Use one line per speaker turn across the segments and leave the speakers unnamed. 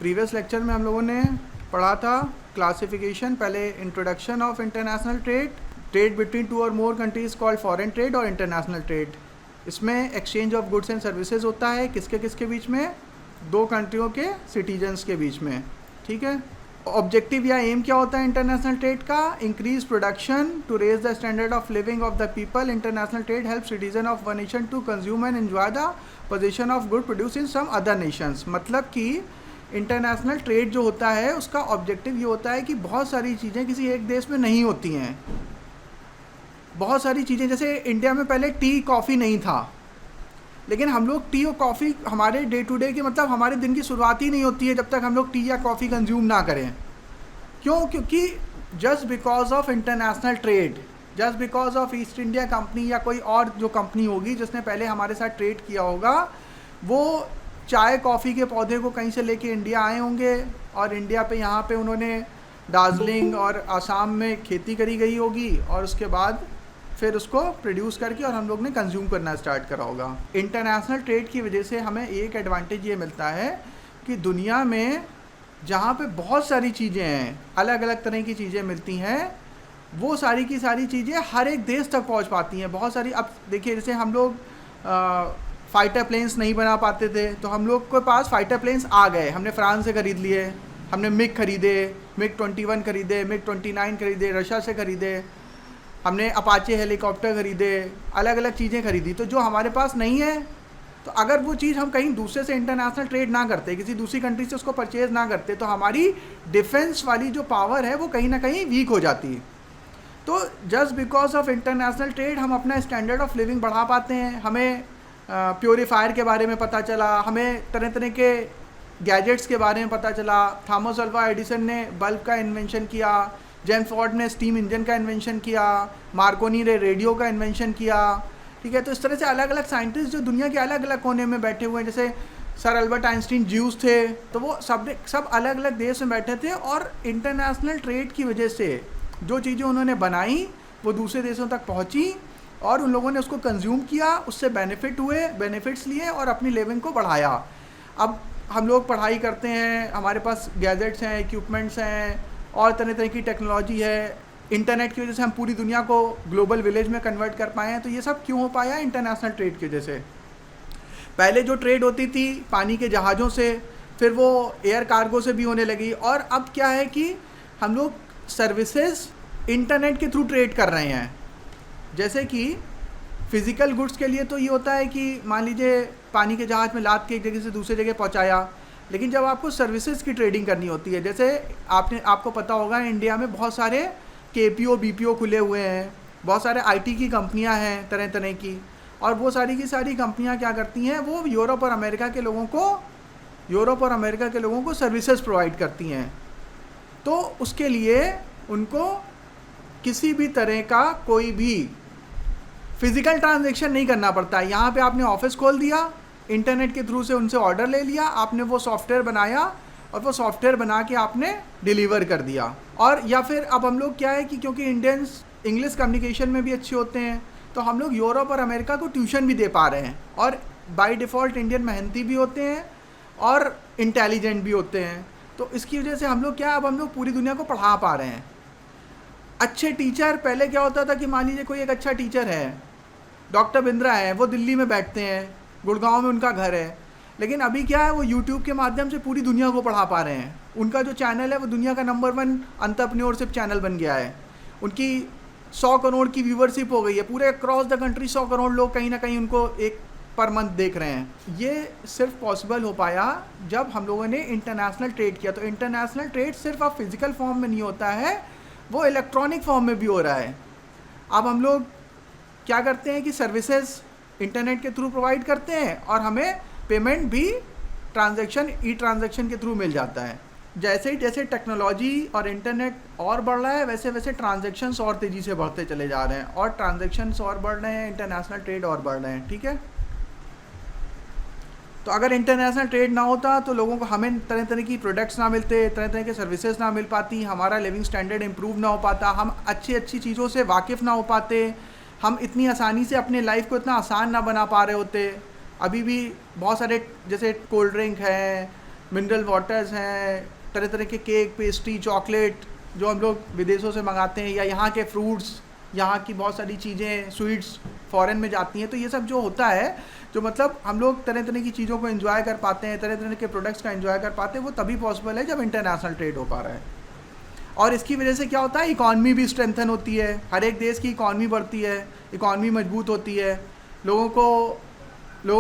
Previous lecture में हम लोगों ने पढ़ा था क्लासिफिकेशन, पहले introduction of international trade, trade between two और मोर कंट्रीज़ कॉल्ड फॉरेन ट्रेड और इंटरनेशनल ट्रेड। इसमें exchange of goods and services होता है किसके किसके बीच में, दो कंट्रियों के सिटीजन्स के बीच में, ठीक है। ऑब्जेक्टिव या एम क्या होता है इंटरनेशनल ट्रेड का, increase production to raise the standard of living of the people. International trade help citizen of one nation to consume and enjoy the position of good produce in some other nations. मतलब कि international trade जो होता है उसका objective ये होता है कि बहुत सारी चीज़ें किसी एक देश में नहीं होती हैं। बहुत सारी चीज़ें, जैसे इंडिया में पहले टी कॉफ़ी नहीं था, लेकिन हम लोग टी और कॉफ़ी हमारे डे टू डे के मतलब हमारे दिन की शुरुआत ही नहीं होती है जब तक हम लोग टी या कॉफ़ी कंज्यूम ना करें। क्यों? क्योंकि just because of international trade, just because of east India company या कोई और जो कंपनी होगी जिसने पहले हमारे साथ ट्रेड किया होगा, वो चाय कॉफ़ी के पौधे को कहीं से लेके इंडिया आए होंगे और इंडिया पे यहाँ पे उन्होंने दार्जिलिंग और आसाम में खेती करी गई होगी और उसके बाद फिर उसको प्रोड्यूस करके और हम लोग ने कंज्यूम करना स्टार्ट करा होगा। इंटरनेशनल ट्रेड की वजह से हमें एक एडवांटेज ये मिलता है कि दुनिया में जहाँ पे बहुत सारी चीज़ें हैं, अलग अलग तरह की चीज़ें मिलती हैं, वो सारी की सारी चीज़ें हर एक देश तक पहुँच पाती हैं। बहुत सारी, अब देखिए जैसे हम लोग फाइटर प्लेन्स नहीं बना पाते थे तो हम लोग के पास फाइटर प्लेन्स आ गए, हमने फ्रांस से ख़रीद लिए, हमने मिग खरीदे, मिग 21 खरीदे, मिग 29 खरीदे, रशिया से ख़रीदे, हमने अपाचे हेलीकॉप्टर खरीदे, अलग अलग चीज़ें खरीदी। तो जो हमारे पास नहीं है, तो अगर वो चीज़ हम कहीं दूसरे से इंटरनेशनल ट्रेड ना करते, किसी दूसरी कंट्री से उसको परचेज़ ना करते, तो हमारी डिफेंस वाली जो पावर है वो कहीं ना कहीं वीक हो जाती। तो just because of international trade हम अपना स्टैंडर्ड ऑफ लिविंग बढ़ा पाते हैं। हमें प्योरीफायर के बारे में पता चला, हमें तरह तरह के गैजेट्स के बारे में पता चला, थॉमस अल्वा एडिसन ने बल्ब का इन्वेंशन किया, जेम्स वाट ने स्टीम इंजन का इन्वेंशन किया, मार्कोनी ने रेडियो का इन्वेंशन किया, ठीक है। तो इस तरह से अलग अलग साइंटिस्ट जो दुनिया के अलग अलग कोने में बैठे हुए हैं, जैसे सर अल्बर्ट आइंस्टीन ज्यूस थे, तो वो सब अलग अलग देश में बैठे थे और इंटरनेशनल ट्रेड की वजह से जो चीज़ें उन्होंने बनाई वो दूसरे देशों तक पहुँची और उन लोगों ने उसको कंज्यूम किया, उससे बेनिफिट्स लिए और अपनी लिविंग को बढ़ाया। अब हम लोग पढ़ाई करते हैं, हमारे पास गैजेट्स हैं, इक्विपमेंट्स हैं और तरह तरह की टेक्नोलॉजी है। इंटरनेट की वजह से हम पूरी दुनिया को ग्लोबल विलेज में कन्वर्ट कर पाए हैं। तो ये सब क्यों हो पाया? इंटरनेशनल ट्रेड की वजह से। पहले जो ट्रेड होती थी पानी के जहाज़ों से, फिर वो एयर कार्गो से भी होने लगी और अब क्या है कि हम लोग सर्विसेज इंटरनेट के थ्रू ट्रेड कर रहे हैं। जैसे कि फ़िज़िकल गुड्स के लिए तो ये होता है कि मान लीजिए पानी के जहाज़ में लाद के एक जगह से दूसरी जगह पहुंचाया, लेकिन जब आपको सर्विसेज की ट्रेडिंग करनी होती है, जैसे आपको पता होगा इंडिया में बहुत सारे केपीओ बीपीओ खुले हुए हैं, बहुत सारे आईटी की कंपनियां हैं तरह तरह की, और वो सारी की सारी कंपनियां क्या करती हैं, वो यूरोप और अमेरिका के लोगों को सर्विसेज प्रोवाइड करती हैं। तो उसके लिए उनको किसी भी तरह का कोई भी फिज़िकल ट्रांजैक्शन नहीं करना पड़ता है। यहाँ पे आपने ऑफिस खोल दिया, इंटरनेट के थ्रू से उनसे ऑर्डर ले लिया, आपने वो सॉफ्टवेयर बनाया और वो सॉफ्टवेयर बना के आपने डिलीवर कर दिया। और या फिर अब हम लोग क्या है कि क्योंकि इंडियंस इंग्लिश कम्युनिकेशन में भी अच्छे होते हैं, तो हम लोग यूरोप और अमेरिका को ट्यूशन भी दे पा रहे हैं और बाय डिफ़ॉल्ट इंडियन मेहनती भी होते हैं और इंटेलिजेंट भी होते हैं। तो इसकी वजह से हम लोग क्या, अब हम लोग पूरी दुनिया को पढ़ा पा रहे हैं। अच्छे टीचर, पहले क्या होता था कि मान लीजिए कोई एक अच्छा टीचर है, डॉक्टर बिंद्रा है, वो दिल्ली में बैठते हैं, गुड़गांव में उनका घर है, लेकिन अभी क्या है, वो यूट्यूब के माध्यम से पूरी दुनिया को पढ़ा पा रहे हैं। उनका जो चैनल है वो दुनिया का नंबर 1 एंटरप्रेन्योरशिप चैनल बन गया है। उनकी 100 करोड़ की व्यूवरशिप हो गई है, पूरे अक्रॉस द कंट्री 100 करोड़ लोग कहीं ना कहीं उनको एक पर मंथ देख रहे हैं। ये सिर्फ पॉसिबल हो पाया जब हम लोगों ने इंटरनेशनल ट्रेड किया। तो इंटरनेशनल ट्रेड सिर्फ अब फिजिकल फॉर्म में नहीं होता है, वो इलेक्ट्रॉनिक फॉर्म में भी हो रहा है। अब हम लोग क्या करते हैं कि सर्विसेज इंटरनेट के थ्रू प्रोवाइड करते हैं और हमें पेमेंट भी ई ट्रांजैक्शन के थ्रू मिल जाता है। जैसे टेक्नोलॉजी और इंटरनेट और बढ़ रहा है, वैसे वैसे ट्रांजैक्शंस और तेज़ी से बढ़ते चले जा रहे हैं और ट्रांजैक्शंस और बढ़ रहे हैं, इंटरनेशनल ट्रेड और बढ़ रहे हैं, ठीक है। तो अगर इंटरनेशनल ट्रेड ना होता तो लोगों को, हमें तरह तरह की प्रोडक्ट्स ना मिलते, तरह तरह के सर्विसेज ना मिल पाती, हमारा लिविंग स्टैंडर्ड इम्प्रूव ना हो पाता, हम अच्छी चीज़ों से वाकिफ़ ना हो पाते, हम इतनी आसानी से अपने लाइफ को इतना आसान ना बना पा रहे होते। अभी भी बहुत सारे जैसे कोल्ड ड्रिंक है, मिनरल वाटर्स हैं, तरह तरह के केक, पेस्ट्री, चॉकलेट जो हम लोग विदेशों से मंगाते हैं, या यहाँ के फ्रूट्स, यहाँ की बहुत सारी चीज़ें, स्वीट्स फॉरेन में जाती हैं। तो ये सब जो होता है, जो मतलब हम लोग तरह तरह की चीज़ों को एंजॉय कर पाते हैं, तरह तरह के प्रोडक्ट्स का एंजॉय कर पाते हैं, वो तभी पॉसिबल है जब इंटरनेशनल ट्रेड हो पा रहा है। और इसकी वजह से क्या होता है, इकॉनमी भी स्ट्रेंथन होती है, हर एक देश की इकॉनमी बढ़ती है, इकॉनमी मजबूत होती है, लोगों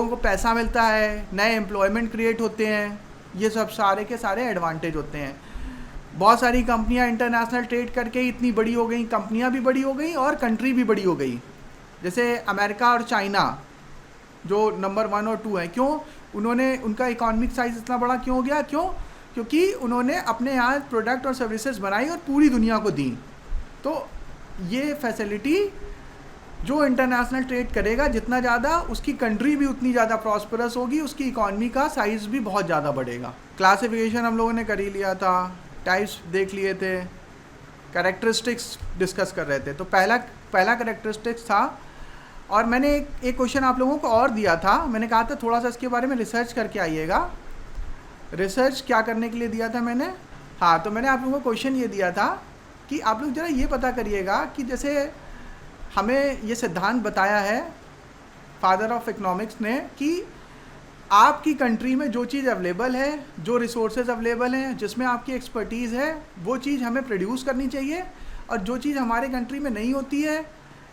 को पैसा मिलता है, नए एम्प्लॉयमेंट क्रिएट होते हैं। ये सब सारे के सारे एडवांटेज होते हैं। बहुत सारी कंपनियां इंटरनेशनल ट्रेड करके इतनी बड़ी हो गई, कंपनियां भी बड़ी हो गई और कंट्री भी बड़ी हो गई। जैसे अमेरिका और चाइना जो नंबर 1 और 2 हैं, क्यों उन्होंने, उनका इकोनॉमिक साइज़ इतना बड़ा क्यों हो गया? क्योंकि उन्होंने अपने यहाँ प्रोडक्ट और सर्विसेज बनाई और पूरी दुनिया को दी। तो ये फैसिलिटी जो इंटरनेशनल ट्रेड करेगा जितना ज़्यादा, उसकी कंट्री भी उतनी ज़्यादा प्रॉस्परस होगी, उसकी इकॉनमी का साइज़ भी बहुत ज़्यादा बढ़ेगा। क्लासिफिकेशन हम लोगों ने कर ही लिया था, टाइप्स देख लिए थे, कैरेक्टरिस्टिक्स डिस्कस कर रहे थे। तो पहला कैरेक्टरिस्टिक्स था, और मैंने एक क्वेश्चन आप लोगों को और दिया था। मैंने कहा था थोड़ा सा इसके बारे में रिसर्च करके आइएगा। रिसर्च क्या करने के लिए दिया था मैंने? हाँ, तो मैंने आप लोगों को क्वेश्चन ये दिया था कि आप लोग ज़रा ये पता करिएगा कि जैसे हमें ये सिद्धांत बताया है फादर ऑफ इकोनॉमिक्स ने कि आपकी कंट्री में जो चीज़ अवेलेबल है, जो रिसोर्सेज अवेलेबल हैं, जिसमें आपकी एक्सपर्टीज़ है, वो चीज़ हमें प्रोड्यूस करनी चाहिए, और जो चीज़ हमारे कंट्री में नहीं होती है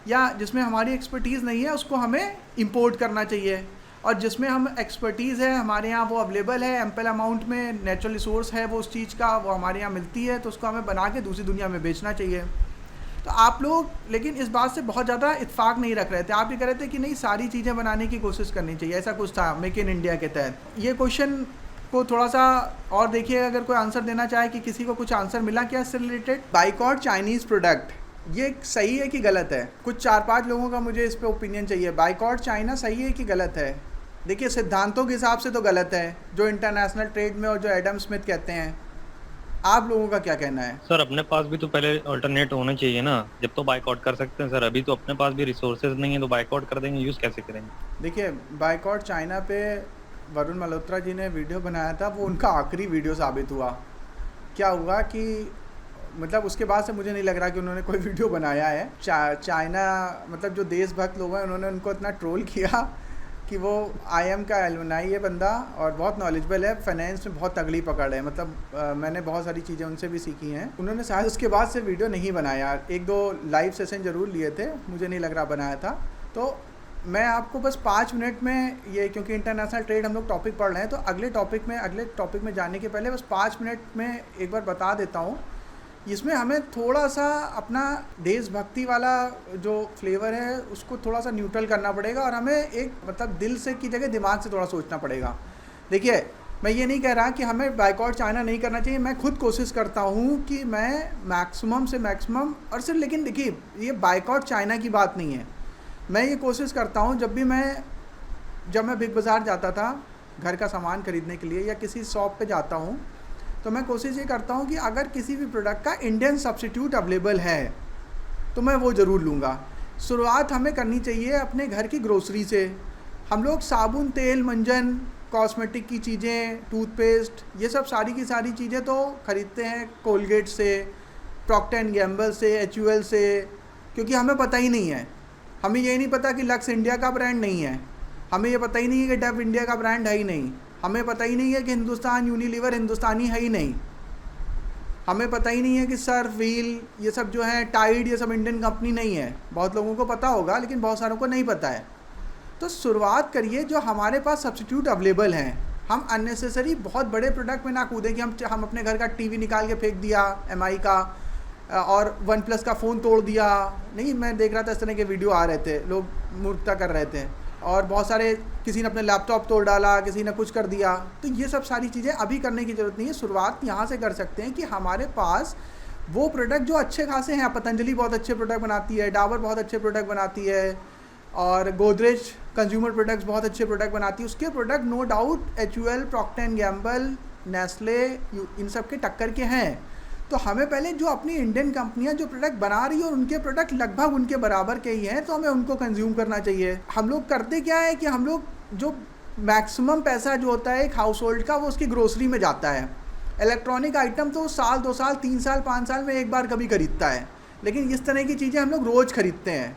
या जिसमें हमारी एक्सपर्टीज़ नहीं है, उसको हमें इंपोर्ट करना चाहिए। और जिसमें हम एक्सपर्टीज़ है हमारे यहाँ, वो अवेलेबल है एम्पल अमाउंट में, नेचुरल रिसोर्स है वो उस चीज़ का, वो हमारे यहाँ मिलती है, तो उसको हमें बना के दूसरी दुनिया में बेचना चाहिए। तो आप लोग लेकिन इस बात से बहुत ज़्यादा इत्फाक नहीं रख रहे थे। आप ये कह रहे थे कि नहीं, सारी चीज़ें बनाने की कोशिश करनी चाहिए, ऐसा कुछ था मेक इन इंडिया के तहत। ये क्वेश्चन को थोड़ा सा और देखिए, अगर कोई आंसर देना चाहे कि किसी को कुछ आंसर मिला क्या इससे रिलेटेड। बाइकॉट चाइनीज़ प्रोडक्ट, ये सही है कि गलत है? कुछ 4-5 लोगों का मुझे इस पर ओपिनियन चाहिए। बाइकॉट चाइना सही है कि गलत है? देखिए, सिद्धांतों के हिसाब से तो गलत है, जो इंटरनेशनल ट्रेड में और जो एडम स्मिथ कहते हैं। आप लोगों का क्या कहना है?
सर अपने पास भी तो पहले अल्टरनेट होना चाहिए ना, जब तो बाइकआउट कर सकते हैं सर। अभी तो अपने पास भी रिसोर्सेज नहीं है, तो बाइकआउट कर देंगे, यूज़ कैसे करेंगे?
देखिए, बाइकआउट चाइना पे वरुण मल्होत्रा जी ने वीडियो बनाया था, वो उनका आखिरी वीडियो साबित हुआ। क्या हुआ कि मतलब उसके बाद से मुझे नहीं लग रहा कि उन्होंने कोई वीडियो बनाया है। चाइना मतलब जो देशभक्त लोग हैं, उन्होंने उनको इतना ट्रोल किया कि वो IIM का एलुमनाई है बंदा, और बहुत नॉलेजेबल है, फाइनेंस में बहुत तगड़ी पकड़ है। मतलब मैंने बहुत सारी चीज़ें उनसे भी सीखी हैं। उन्होंने शायद उसके बाद से वीडियो नहीं बनाया, 1-2 लाइव सेशन ज़रूर लिए थे, मुझे नहीं लग रहा बनाया था। तो मैं आपको बस 5 मिनट में ये, क्योंकि इंटरनेशनल ट्रेड हम लोग टॉपिक पढ़ रहे हैं, तो अगले टॉपिक में जाने के पहले बस 5 मिनट में एक बार बता देता हूँ। इसमें हमें थोड़ा सा अपना देशभक्ति वाला जो फ्लेवर है उसको थोड़ा सा न्यूट्रल करना पड़ेगा, और हमें एक मतलब दिल से की जगह दिमाग से थोड़ा सोचना पड़ेगा। देखिए, मैं ये नहीं कह रहा कि हमें बाइकआउट चाइना नहीं करना चाहिए। मैं खुद कोशिश करता हूँ कि मैं मैक्सिमम से मैक्सिमम, और सिर्फ, लेकिन देखिए, ये बाइकआउट चाइना की बात नहीं है। मैं ये कोशिश करता हूँ, जब मैं बिग बाज़ार जाता था घर का सामान खरीदने के लिए, या किसी शॉप पे जाता हूँ, तो मैं कोशिश ये करता हूँ कि अगर किसी भी प्रोडक्ट का इंडियन सब्स्टिट्यूट अवेलेबल है तो मैं वो ज़रूर लूँगा। शुरुआत हमें करनी चाहिए अपने घर की ग्रोसरी से। हम लोग साबुन, तेल, मंजन, कॉस्मेटिक की चीज़ें, टूथपेस्ट, ये सब सारी की सारी चीज़ें तो ख़रीदते हैं कोलगेट से, प्रॉक्टर एंड गैम्बल से, HUL से, क्योंकि हमें पता ही नहीं है। हमें ये नहीं पता कि लक्स इंडिया का ब्रांड नहीं है, हमें ये पता ही नहीं है कि डव इंडिया का ब्रांड है ही नहीं, हमें पता ही नहीं है कि हिंदुस्तान यूनिलीवर हिंदुस्तानी है ही नहीं, हमें पता ही नहीं है कि सर्फ, व्हील, ये सब जो है, टाइड, ये सब इंडियन कंपनी नहीं है। बहुत लोगों को पता होगा, लेकिन बहुत सारों को नहीं पता है। तो शुरुआत करिए जो हमारे पास सब्स्टिट्यूट अवेलेबल हैं। हम अननेसेसरी बहुत बड़े प्रोडक्ट में ना कूदें कि हम अपने घर का टीवी निकाल के फेंक दिया MI का, और OnePlus का फ़ोन तोड़ दिया। नहीं, मैं देख रहा था इस तरह के वीडियो आ रहे थे, लोग मूर्खता कर रहे थे, और बहुत सारे, किसी ने अपने लैपटॉप तोड़ डाला, किसी ने कुछ कर दिया। तो ये सब सारी चीज़ें अभी करने की ज़रूरत नहीं है। शुरुआत यहाँ से कर सकते हैं कि हमारे पास वो प्रोडक्ट जो अच्छे खासे हैं, पतंजलि बहुत अच्छे प्रोडक्ट बनाती है, डाबर बहुत अच्छे प्रोडक्ट बनाती है, और गोदरेज कंज्यूमर प्रोडक्ट्स बहुत अच्छे प्रोडक्ट बनाती है। उसके product no doubt HUL, Procter and Gamble, Nestle, इन सब के टक्कर के हैं। तो हमें पहले जो अपनी इंडियन कंपनियां जो प्रोडक्ट बना रही है और उनके प्रोडक्ट लगभग उनके बराबर के ही हैं, तो हमें उनको कंज्यूम करना चाहिए। हम लोग करते क्या है कि हम लोग जो मैक्सिमम पैसा जो होता है एक हाउस होल्ड का वो उसकी ग्रोसरी में जाता है। इलेक्ट्रॉनिक आइटम तो साल 2 साल 3 साल 5 साल में एक बार कभी खरीदता है, लेकिन इस तरह की चीज़ें हम लोग रोज़ खरीदते हैं।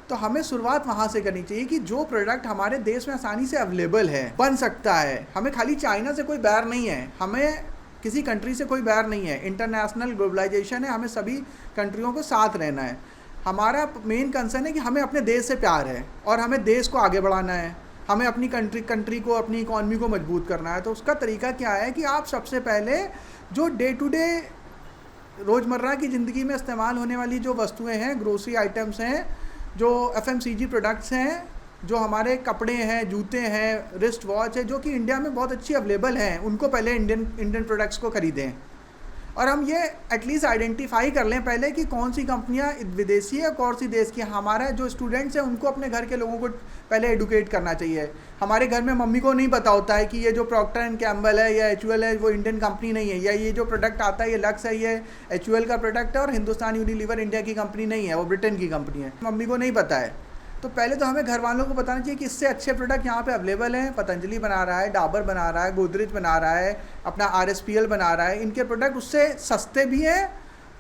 तो हमें शुरुआत वहाँ से करनी चाहिए कि जो प्रोडक्ट हमारे देश में आसानी से अवेलेबल है, बन सकता है। हमें खाली चाइना से कोई बैर नहीं है, हमें किसी कंट्री से कोई बैर नहीं है। इंटरनेशनल ग्लोबलाइजेशन है, हमें सभी कंट्रियों को साथ रहना है। हमारा मेन कंसर्न है कि हमें अपने देश से प्यार है और हमें देश को आगे बढ़ाना है, हमें अपनी कंट्री को, अपनी इकॉनमी को मजबूत करना है। तो उसका तरीका क्या है कि आप सबसे पहले जो डे टू डे रोज़मर्रा की ज़िंदगी में इस्तेमाल होने वाली जो वस्तुएं हैं, ग्रोसरी आइटम्स हैं, जो FMCG प्रोडक्ट्स हैं, जो हमारे कपड़े हैं, जूते हैं, रिस्ट वॉच है, जो कि इंडिया में बहुत अच्छी अवेलेबल हैं, उनको पहले इंडियन प्रोडक्ट्स को ख़रीदें। और हम ये एटलीस्ट आइडेंटिफाई कर लें पहले कि कौन सी कंपनियां विदेशी है, कौन सी देश की। हमारा जो स्टूडेंट्स हैं उनको अपने घर के लोगों को पहले एडुकेट करना चाहिए। हमारे घर में मम्मी को नहीं पता होता है कि ये जो प्रॉक्टर एंड कैम्बल है या HUL है वो इंडियन कंपनी नहीं है, या ये जो प्रोडक्ट आता है ये लक्स है, ये HUL का प्रोडक्ट है और हिंदुस्तान यूनिलीवर इंडिया की कंपनी नहीं है, वो ब्रिटेन की कंपनी है। मम्मी को नहीं पता है। तो पहले तो हमें घर वालों को बताना चाहिए कि इससे अच्छे प्रोडक्ट यहाँ पे अवेलेबल हैं। पतंजलि बना रहा है, डाबर बना रहा है, गोदरेज बना रहा है, अपना RSPL बना रहा है। इनके प्रोडक्ट उससे सस्ते भी हैं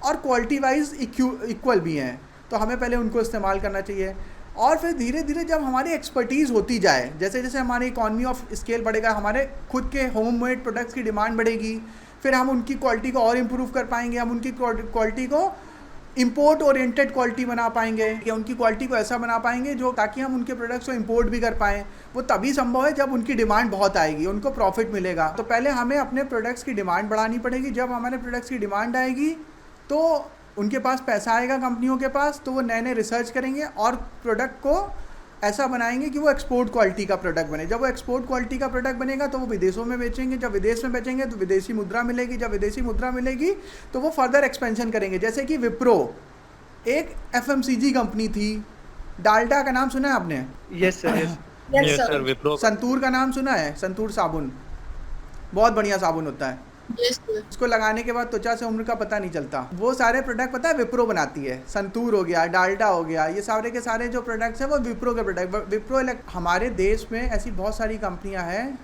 और क्वालिटी वाइज इक्वल भी हैं। तो हमें पहले उनको इस्तेमाल करना चाहिए। और फिर धीरे धीरे जब हमारी एक्सपर्टीज़ होती जाए, जैसे जैसे हमारी इकॉनमी ऑफ स्केल बढ़ेगा, हमारे खुद के होममेड प्रोडक्ट्स की डिमांड बढ़ेगी, फिर हम उनकी क्वालिटी को और इम्प्रूव कर पाएंगे। हम उनकी क्वालिटी को इंपोर्ट ओरिएंटेड क्वालिटी बना पाएंगे, या उनकी क्वालिटी को ऐसा बना पाएंगे जो ताकि हम उनके प्रोडक्ट्स को इंपोर्ट भी कर पाएँ। वो तभी संभव है जब उनकी डिमांड बहुत आएगी, उनको प्रॉफिट मिलेगा। तो पहले हमें अपने प्रोडक्ट्स की डिमांड बढ़ानी पड़ेगी। जब हमारे प्रोडक्ट्स की डिमांड आएगी तो उनके पास पैसा आएगा, कंपनियों के पास, तो वो नए नए रिसर्च करेंगे और प्रोडक्ट को ऐसा बनाएंगे कि वो एक्सपोर्ट क्वालिटी का प्रोडक्ट बने। जब वो एक्सपोर्ट क्वालिटी का प्रोडक्ट बनेगा तो वो विदेशों में बेचेंगे। जब विदेश में बेचेंगे तो विदेशी मुद्रा मिलेगी। जब विदेशी मुद्रा मिलेगी तो वो फर्दर एक्सपेंशन करेंगे। जैसे कि विप्रो एक FMCG कंपनी थी। डाल्डा का नाम सुना है आपने?
Yes sir, yes sir. Wipro.
Santoor का नाम सुना है? संतूर साबुन बहुत बढ़िया साबुन होता है। इसको लगाने के बाद त्वचा से उम्र का पता नहीं चलता। वो सारे प्रोडक्ट पता है विप्रो बनाती है। संतूर हो गया, डाल्डा हो गया, ये सारे के सारे जो प्रोडक्ट्स हैं वो विप्रो के प्रोडक्ट। हमारे देश में ऐसी बहुत सारी कंपनियां हैं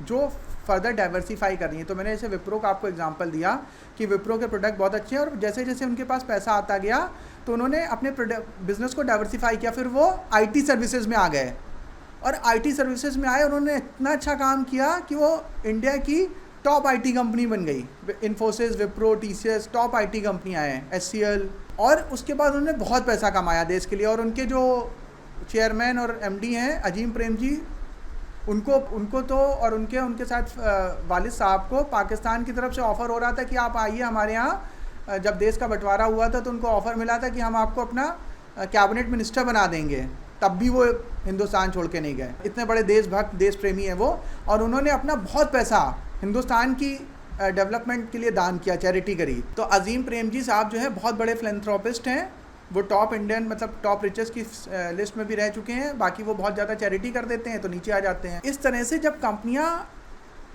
जो फर्दर डाइवर्सिफाई कर रही हैं। तो मैंने जैसे विप्रो का आपको एग्जांपल दिया कि विप्रो के प्रोडक्ट बहुत अच्छे हैं और जैसे जैसे उनके पास पैसा आता गया तो उन्होंने अपने बिजनेस को डाइवर्सिफाई किया। फिर वो IT सर्विसेज में आ गए और IT सर्विसेज में आए, उन्होंने इतना अच्छा काम किया कि वो इंडिया की टॉप IT कंपनी बन गई। Infosys, Wipro, TCS top IT कंपनियाँ हैं, HCL। और उसके बाद उन्होंने बहुत पैसा कमाया देश के लिए। और उनके जो चेयरमैन और MD हैं अजीम प्रेम जी, उनको तो और उनके साथ वालिद साहब को पाकिस्तान की तरफ से ऑफ़र हो रहा था कि आप आइए हमारे यहाँ। जब देश का बंटवारा हुआ था तो उनको ऑफ़र मिला था कि हम आपको अपना कैबिनेट मिनिस्टर बना देंगे। तब भी वो हिंदुस्तान छोड़ के नहीं गए। इतने बड़े देशभक्त, देश प्रेमी हैं वो। और उन्होंने अपना बहुत पैसा हिंदुस्तान की डेवलपमेंट के लिए दान किया, चैरिटी करी। तो अजीम प्रेम जी साहब जो है बहुत बड़े फिलैंथ्रोपिस्ट हैं। वो टॉप इंडियन मतलब टॉप रिचेस्ट की लिस्ट में भी रह चुके हैं। बाकी वो बहुत ज़्यादा चैरिटी कर देते हैं तो नीचे आ जाते हैं। इस तरह से जब कंपनियां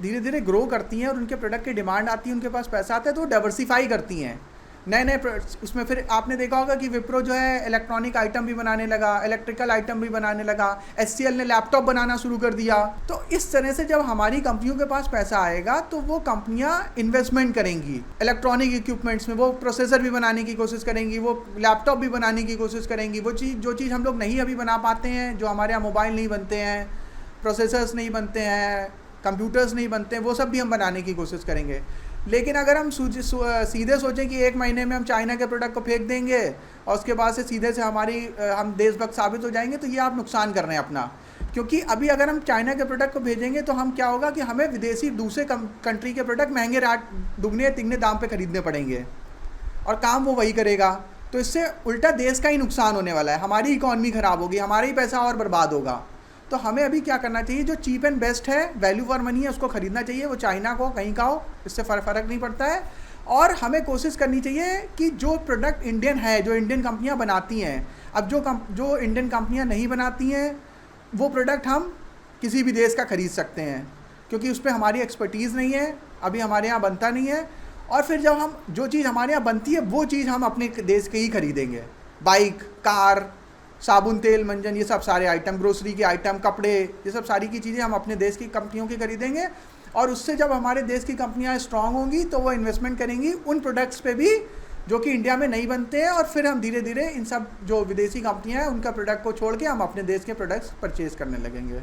धीरे धीरे ग्रो करती हैं और उनके प्रोडक्ट की डिमांड आती है, उनके पास पैसा आता है, तो वो डाइवर्सिफाई करती हैं नए नए। उसमें फिर आपने देखा होगा कि विप्रो जो है इलेक्ट्रॉनिक आइटम भी बनाने लगा, इलेक्ट्रिकल आइटम भी बनाने लगा। HCL ने लैपटॉप बनाना शुरू कर दिया। तो इस तरह से जब हमारी कंपनियों के पास पैसा आएगा तो वो कंपनियां इन्वेस्टमेंट करेंगी इलेक्ट्रॉनिक इक्विपमेंट्स में। वो प्रोसेसर भी बनाने की कोशिश करेंगी, वो लैपटॉप भी बनाने की कोशिश करेंगी। वो जो चीज़ हम लोग नहीं अभी बना पाते हैं, जो हमारे यहाँ मोबाइल नहीं बनते हैं, प्रोसेसर्स नहीं बनते हैं, कंप्यूटर्स नहीं बनते हैं, वो सब भी हम बनाने की कोशिश करेंगे। लेकिन अगर हम सीधे सोचें कि 1 महीने में हम चाइना के प्रोडक्ट को फेंक देंगे और उसके बाद से सीधे से हम देशभक्त साबित हो जाएंगे, तो ये आप नुकसान कर रहे हैं अपना। क्योंकि अभी अगर हम चाइना के प्रोडक्ट को भेजेंगे तो हम क्या होगा कि हमें विदेशी दूसरे कंट्री के प्रोडक्ट महंगे दुगने तिगने दाम पे खरीदने पड़ेंगे और काम वो वही करेगा। तो इससे उल्टा देश का ही नुकसान होने वाला है, हमारी इकॉनमी ख़राब होगी, हमारा ही पैसा और बर्बाद होगा। तो हमें अभी क्या करना चाहिए, जो चीप एंड बेस्ट है, वैल्यू फॉर मनी है, उसको ख़रीदना चाहिए। वो चाइना को कहीं का हो, इससे फ़र्क नहीं पड़ता है। और हमें कोशिश करनी चाहिए कि जो प्रोडक्ट इंडियन है, जो इंडियन कंपनियां बनाती हैं, अब जो इंडियन कंपनियां नहीं बनाती हैं वो प्रोडक्ट हम किसी भी देश का ख़रीद सकते हैं, क्योंकि उस पर हमारी एक्सपर्टीज़ नहीं है, अभी हमारे यहाँ बनता नहीं है। और फिर जब हम जो चीज़ हमारे यहाँ बनती है वो चीज़ हम अपने देश के ही खरीदेंगे। बाइक, कार, साबुन, तेल, मंजन, ये सब सारे आइटम, ग्रोसरी के आइटम, कपड़े, ये सब सारी की चीज़ें हम अपने देश की कंपनियों की खरीदेंगे। और उससे जब हमारे देश की कंपनियां स्ट्रांग होंगी तो वो इन्वेस्टमेंट करेंगी उन प्रोडक्ट्स पे भी जो कि इंडिया में नहीं बनते हैं, और फिर हम धीरे धीरे इन सब जो विदेशी कंपनियां हैं उनका प्रोडक्ट को छोड़ के हम अपने देश के प्रोडक्ट्स परचेज करने लगेंगे।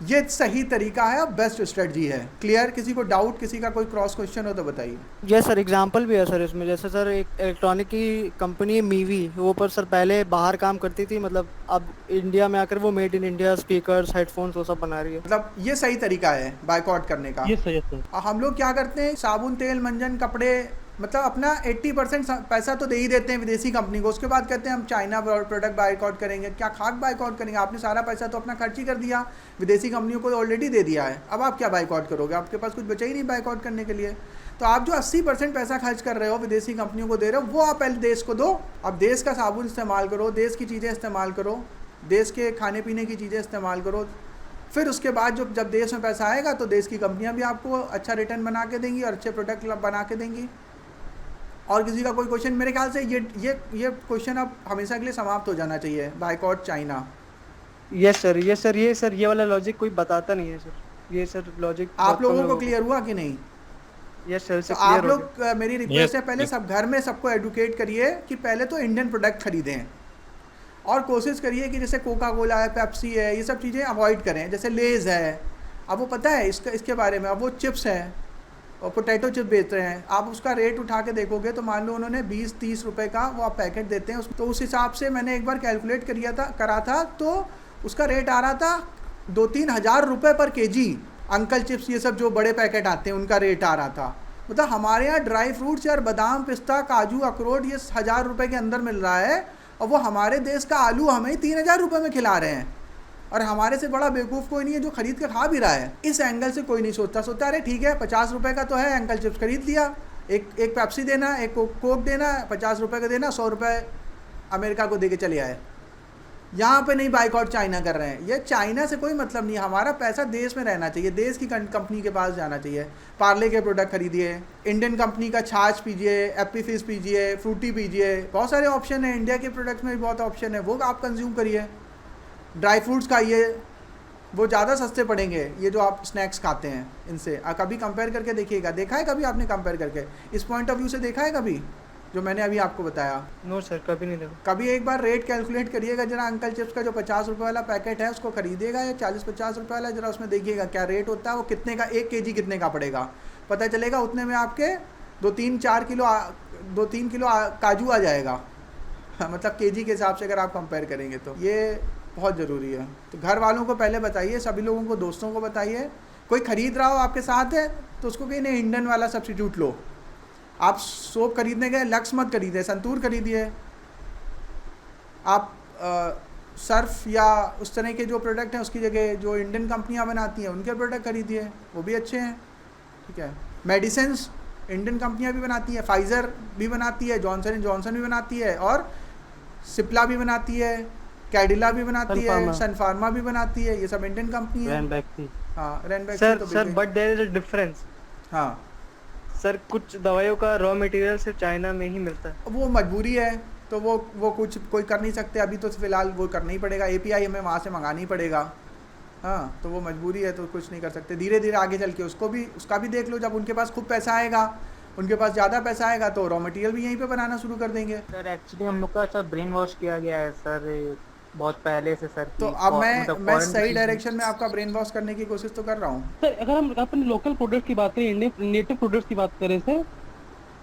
ये सही तरीका है, बेस्ट स्ट्रेटजी है। क्लियर? किसी को डाउट, किसी का कोई क्रॉस क्वेश्चन हो तो बताइए।
यस सर, एग्जांपल भी है सर इसमें। जैसे सर एक इलेक्ट्रॉनिक की कंपनी है मीवी, वो पर सर पहले बाहर काम करती थी, मतलब अब इंडिया में आकर वो made in India speakers, headphones वो सब बना रही है।
मतलब ये सही तरीका है बायकॉट करने का।
ये सही है सर।
हम लोग क्या करते हैं, साबुन, तेल, मंजन, कपड़े, मतलब अपना 80% पैसा तो दे ही देते हैं विदेशी कंपनी को। उसके बाद कहते हैं हम चाइना प्रोडक्ट बायकॉट करेंगे। क्या खाक बायकॉट करेंगे? आपने सारा पैसा तो अपना खर्च ही कर दिया, विदेशी कंपनियों को ऑलरेडी दे दिया है। अब आप क्या बायकॉट करोगे? आपके पास कुछ बचा ही नहीं बायकॉट करने के लिए। तो आप जो 80% पैसा खर्च कर रहे हो विदेशी कंपनियों को दे रहे हो, वो आप पहले देश को दो। अब देश का साबुन इस्तेमाल करो, देश की चीज़ें इस्तेमाल करो, देश के खाने पीने की चीज़ें इस्तेमाल करो। फिर उसके बाद जब देश में पैसा आएगा तो देश की कंपनियां भी आपको अच्छा रिटर्न बना के देंगी और अच्छे प्रोडक्ट बना के देंगी। और किसी का कोई क्वेश्चन? मेरे ख्याल से ये क्वेश्चन अब हमेशा के लिए समाप्त हो जाना चाहिए, बायकॉट चाइना।
यस सर, ये वाला लॉजिक कोई बताता नहीं है सर। ये सर लॉजिक
आप लोगों को क्लियर हुआ कि नहीं?
यस सर,
तो आप लोग, मेरी रिक्वेस्ट है, पहले सब घर में सबको एडुकेट करिए कि पहले तो इंडियन प्रोडक्ट खरीदें, और कोशिश करिए कि जैसे कोका कोला है, पेप्सी है, ये सब चीज़ें अवॉइड करें। जैसे लेज़ है, अब वो पता है इसके बारे में, अब वो चिप्स हैं और पोटैटो चिप बेच रहे हैं। आप उसका रेट उठा के देखोगे तो मान लो उन्होंने 20-30 रुपए का वो आप पैकेट देते हैं। तो उस हिसाब से मैंने एक बार कैलकुलेट करा था तो उसका रेट आ रहा था 2-3 हज़ार रुपये पर केजी। अंकल चिप्स ये सब जो बड़े पैकेट आते हैं उनका रेट आ रहा था। मतलब हमारे यहाँ ड्राई फ्रूट्स यार, बादाम, पिस्ता, काजू, अखरोट, ये 1000 रुपये के अंदर मिल रहा है, और वो हमारे देश का आलू हमें 3000 रुपये में खिला रहे हैं। और हमारे से बड़ा बेवकूफ़ कोई नहीं है जो खरीद के खा भी रहा है। इस एंगल से कोई नहीं सोचता अरे ठीक है 50 रुपये का तो है, अंकल चिप्स खरीद लिया, एक पेप्सी देना, एक कोक देना, 50 रुपये का देना, 100 रुपये अमेरिका को दे के चले आए। यहाँ पे नहीं बायकॉट चाइना कर रहे हैं। ये चाइना से कोई मतलब नहीं, हमारा पैसा देश में रहना चाहिए, देश की कंपनी के पास जाना चाहिए। पार्ले के प्रोडक्ट खरीदिए, इंडियन कंपनी का छाछ पीजिए, एप्पी फिज पीजिए, फ्रूटी पीजिए, बहुत सारे ऑप्शन है। इंडिया के प्रोडक्ट्स में भी बहुत ऑप्शन है, वो आप कंज्यूम करिए। ड्राई फ्रूट्स खाइए, वो ज़्यादा सस्ते पड़ेंगे ये जो आप स्नैक्स खाते हैं इनसे। कभी कंपेयर करके देखिएगा। देखा है कभी आपने कंपेयर करके? इस पॉइंट ऑफ व्यू से देखा है कभी जो मैंने अभी आपको बताया?
नो सर, कभी नहीं देखा।
कभी एक बार रेट कैलकुलेट करिएगा जरा। अंकल चिप्स का जो 50 रुपये वाला पैकेट है उसको खरीदिएगा, या 40-50 रुपये वाला, जरा उसमें देखिएगा क्या रेट होता है, वो कितने का 1 केजी कितने का पड़ेगा, पता चलेगा। उतने में आपके 2-3 किलो काजू आ जाएगा। मतलब केजी के हिसाब से अगर आप कंपेयर करेंगे तो ये बहुत ज़रूरी है। तो घर वालों को पहले बताइए, सभी लोगों को, दोस्तों को बताइए। कोई ख़रीद रहा हो आपके साथ है तो उसको कहीं नहीं, इंडियन वाला सब्स्टिट्यूट लो। आप सोप खरीदने गए, लक्स मत खरीदिए, संतूर खरीदिए। आप सर्फ या उस तरह के जो प्रोडक्ट हैं उसकी जगह जो इंडियन कंपनियां बनाती हैं उनके प्रोडक्ट खरीदिए, वो भी अच्छे हैं। ठीक है। मेडिसिन्स इंडियन कंपनियां भी बनाती हैं, फाइज़र भी बनाती है, जॉनसन एंड जॉनसन भी बनाती है, और सिप्ला भी बनाती है, कैडिला भी बनाती है, सन फार्मा भी बनाती है। ये सब इंडियन कंपनी है। हाँ, Ranbaxy
sir but there is a difference.
हाँ
सर, कुछ दवाइयों का रॉ मटेरियल सिर्फ चाइना में ही मिलता है।
वो मजबूरी है, तो वो कुछ कोई कर नहीं सकते अभी, तो फिलहाल वो करना ही पड़ेगा। एपीआई हमें वहाँ से मंगाना ही पड़ेगा। हाँ, तो वो मजबूरी है, तो कुछ नहीं कर सकते। धीरे धीरे आगे चल के उसका भी देख लो। जब उनके पास खूब पैसा आएगा, उनके पास ज़्यादा पैसा आएगा, तो रॉ मटेरियल भी यहीं पे बनाना शुरू कर देंगे।
सर एक्चुअली हम लोग का सर ब्रेन वॉश किया गया है सर, बहुत पहले से सर।
तो अब मैं सही डायरेक्शन में आपका ब्रेन वॉश करने की कोशिश तो कर रहा हूँ।
सर अगर हम अपने लोकल प्रोडक्ट की बात करें, इंडियन नेटिव प्रोडक्ट्स की बात करें सर,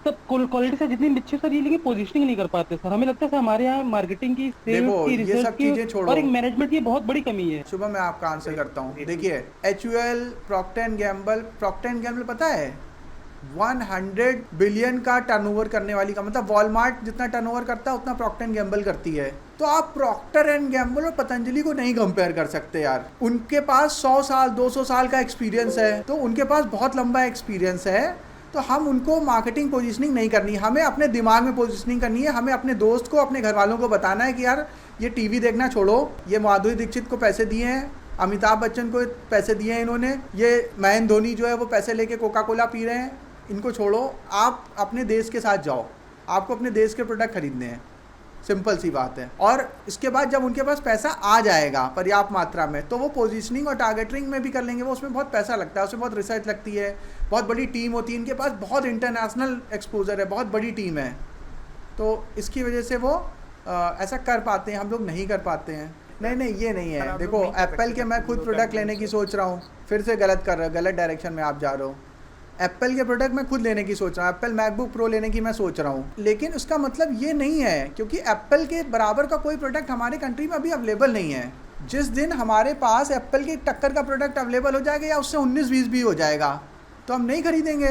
तब क्वालिटी से जितनी अच्छी सर ये, लेकिन पोजीशनिंग नहीं कर पाते सर। हमें लगता है सर हमारे यहाँ मार्केटिंग की, सेल्स की,
ये सब चीजें छोड़ो
और एक मैनेजमेंट की बहुत बड़ी कमी है।
सुबह मैं आपका आंसर करता हूँ। देखिए, HUL, प्रॉक्टर एंड गैम्बल पता है 100 बिलियन का टर्नओवर करने वाली का, मतलब वॉलमार्ट जितना टर्नओवर करता है उतना प्रॉक्टर एंड गैम्बल करती है। तो आप प्रॉक्टर एंड गैम्बल और पतंजलि को नहीं कंपेयर कर सकते यार। उनके पास 100 साल 200 साल का एक्सपीरियंस है, तो उनके पास बहुत लंबा एक्सपीरियंस है। तो हम उनको मार्केटिंग पोजीशनिंग नहीं करनी, हमें अपने दिमाग में पोजीशनिंग करनी है। हमें अपने दोस्त को, अपने घर वालों को बताना है कि यार ये टीवी देखना छोड़ो, ये माधुरी दीक्षित को पैसे दिए हैं, अमिताभ बच्चन को पैसे दिए हैं इन्होंने, ये महेंद्र धोनी जो है वो पैसे लेके कोका कोला पी रहे हैं, इनको छोड़ो। आप अपने देश के साथ जाओ, आपको अपने देश के प्रोडक्ट खरीदने हैं। सिंपल सी बात है। और इसके बाद जब उनके पास पैसा आ जाएगा पर्याप्त मात्रा में, तो वो पोजीशनिंग और टारगेटिंग में भी कर लेंगे। वो उसमें बहुत पैसा लगता है, उसमें बहुत रिसर्च लगती है, बहुत बड़ी टीम होती है, इनके पास बहुत इंटरनेशनल एक्सपोजर है, बहुत बड़ी टीम है, तो इसकी वजह से वो ऐसा कर पाते हैं, हम लोग नहीं कर पाते हैं। नहीं ये नहीं है। देखो एप्पल के मैं खुद प्रोडक्ट लेने की सोच रहा हूँ, फिर से गलत डायरेक्शन में आप जा रहे हो। एप्पल के प्रोडक्ट मैं खुद लेने की सोच रहा हूँ, एप्पल मैकबुक प्रो लेने की मैं सोच रहा हूँ, लेकिन उसका मतलब ये नहीं है, क्योंकि एप्पल के बराबर का कोई प्रोडक्ट हमारे कंट्री में अभी अवेलेबल नहीं है। जिस दिन हमारे पास एप्पल के टक्कर का प्रोडक्ट अवेलेबल हो जाएगा या उससे 19-20 भी हो जाएगा, तो हम नहीं खरीदेंगे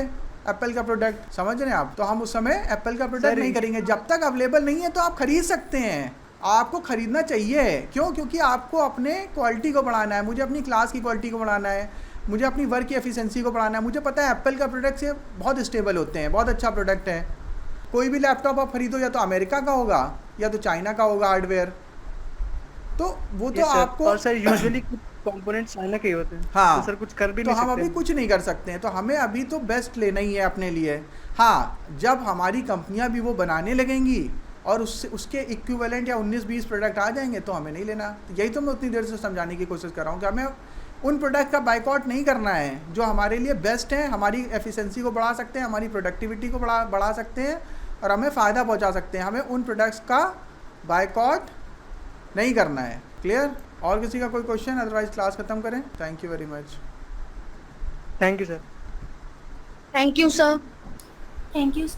एप्पल का प्रोडक्ट, समझ रहे हैं आप? तो हम उस समय एप्पल का प्रोडक्ट नहीं खरीदेंगे। जब तक अवेलेबल नहीं है तो आप खरीद सकते हैं, आपको खरीदना चाहिए। क्यों? क्योंकि आपको अपने क्वालिटी को बढ़ाना है, मुझे अपनी क्लास की क्वालिटी को बढ़ाना है, मुझे अपनी वर्क की एफिशिएंसी को बढ़ाना है। मुझे पता है एप्पल का प्रोडक्ट से बहुत स्टेबल होते हैं, बहुत अच्छा प्रोडक्ट है। कोई भी लैपटॉप आप खरीदो या तो अमेरिका का होगा या तो चाइना का होगा हार्डवेयर, तो वो तो आपको।
और सर यूजुअली कंपोनेंट चाइना के ही होते हैं।
हाँ,
तो सर कुछ कर भी
तो
नहीं
हम
सकते।
अभी कुछ नहीं कर सकते हैं, तो हमें अभी तो बेस्ट लेना ही है अपने लिए। हाँ, जब हमारी कंपनियां भी वो बनाने लगेंगी और उसके इक्विवेलेंट या 19-20 प्रोडक्ट आ जाएंगे तो हमें नहीं लेना। यही तो मैं उतनी देर से समझाने की कोशिश कर रहा हूँ कि हमें उन प्रोडक्ट का बाइकआउट नहीं करना है जो हमारे लिए बेस्ट हैं, हमारी एफिशिएंसी को बढ़ा सकते हैं, हमारी प्रोडक्टिविटी को बढ़ा सकते हैं और हमें फ़ायदा पहुंचा सकते हैं। हमें उन प्रोडक्ट्स का बाइकआउट नहीं करना है। क्लियर? और किसी का कोई क्वेश्चन? अदरवाइज क्लास खत्म करें। Thank you very much.
Thank you sir.
Thank you sir.
Thank you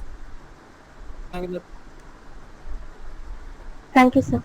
thank you sir.